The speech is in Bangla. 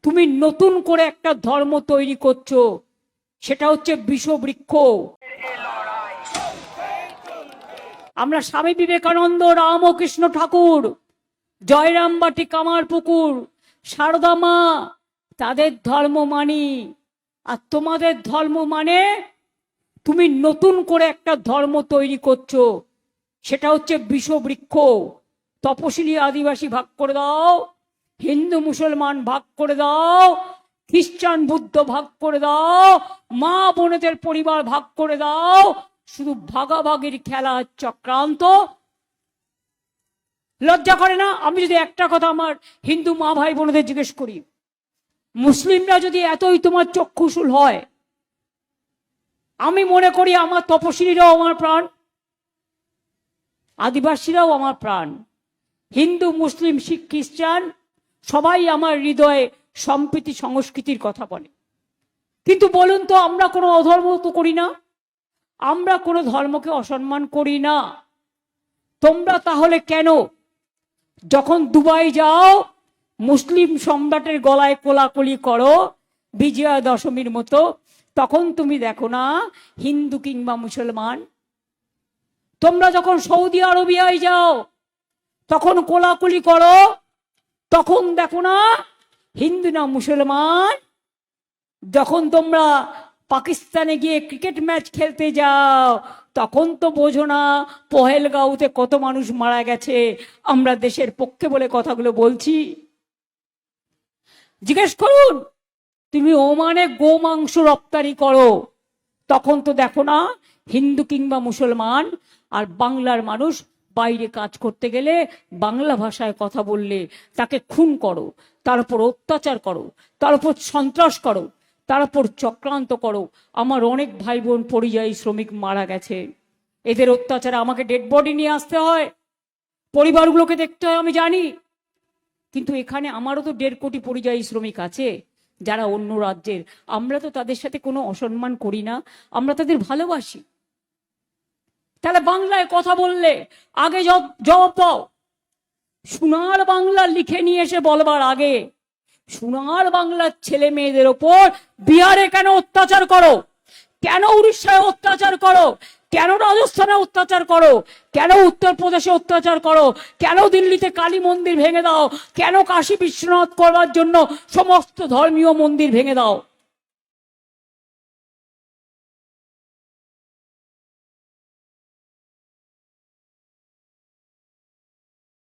তুমি নতুন করে একটা ধর্ম তৈরি করছো, সেটা হচ্ছে বিষবৃক্ষ। আমরা স্বামী বিবেকানন্দ, রামকৃষ্ণ ঠাকুর, জয়রামবাটি, কামারপুকুর, সারদা মা, তাদের ধর্ম মানি। আর তোমাদের ধর্ম মানে তুমি নতুন করে একটা ধর্ম তৈরি করছো, সেটা হচ্ছে বিষবৃক্ষ। তপশিলি আদিবাসী ভাগ করে দাও, হিন্দু মুসলমান ভাগ করে দাও, খ্রিস্টান বুদ্ধ ভাগ করে দাও, মা বোনেদের পরিবার ভাগ করে দাও, শুধু ভাগাভাগির খেলা চক্রান্ত। লজ্জা করে না? আমি যদি একটা কথা আমার হিন্দু মা ভাই বোনেদের জিজ্ঞেস করি, মুসলিমরা যদি এতই তোমার চক্ষুশূল হয়, আমি মনে করি আমার তপশিলীরাও আমার প্রাণ, আদিবাসীরাও আমার প্রাণ, হিন্দু মুসলিম শিখ খ্রিস্টান সবাই আমার হৃদয়ে সম্প্রীতি সংস্কৃতির কথা বলে। কিন্তু বলুন তো, আমরা কোনো অধর্ম তো করি না, আমরা কোনো ধর্মকে অসম্মান করি না। তোমরা তাহলে কেন যখন দুবাই যাও মুসলিম সম্রাটের গলায় কোলাকুলি করো বিজয়া দশমীর মতো, তখন তুমি দেখো না হিন্দু কিংবা মুসলমান? তোমরা যখন সৌদি আরবিয়ায় যাও তখন কোলাকুলি করো, তখন দেখো না হিন্দু না মুসলমান? যখন তোমরা পাকিস্তানে গিয়ে ক্রিকেট ম্যাচ খেলতে যাও তখন তো বোঝো না পহেলগাঁওতে কত মানুষ মারা গেছে। আমরা দেশের পক্ষে বলে কথাগুলো বলছি। জিজ্ঞেস করুন, তুমি ওমানে গোমাংস রপ্তানি করো, তখন তো দেখো না হিন্দু কিংবা মুসলমান? আর বাংলার মানুষ বাইরে কাজ করতে গেলে বাংলা ভাষায় কথা বললে তাকে খুন করো, তার উপর অত্যাচার করো, তার উপর সন্ত্রাস করো, তার উপর চক্রান্ত করো। আমার অনেক ভাই বোন পরিযায়ী শ্রমিক মারা গেছে, এদের অত্যাচারে আমাকে ডেড বডি নিয়ে আসতে হয়, পরিবারগুলোকে দেখতে হয়, আমি জানি। কিন্তু এখানে আমারও তো 1.5 কোটি পরিযায়ী শ্রমিক আছে যারা অন্য রাজ্যের। আমরা তো তাদের সাথে কোনো অসম্মান করি না, আমরা তাদের ভালোবাসি। তাহলে বাংলায় কথা বললে আগে জবাব দাও। সোনার বাংলা লিখে নিয়ে এসে বলবার আগে সোনার বাংলার ছেলে মেয়েদের ওপর বিহারে কেন অত্যাচার করো, কেন উড়িষ্যায় অত্যাচার করো, কেন রাজস্থানে অত্যাচার করো, কেন উত্তরপ্রদেশে অত্যাচার করো, কেন দিল্লিতে কালী মন্দির ভেঙে দাও, কেন কাশী বিশ্বনাথ করবার জন্য সমস্ত ধর্মীয় মন্দির ভেঙে দাও?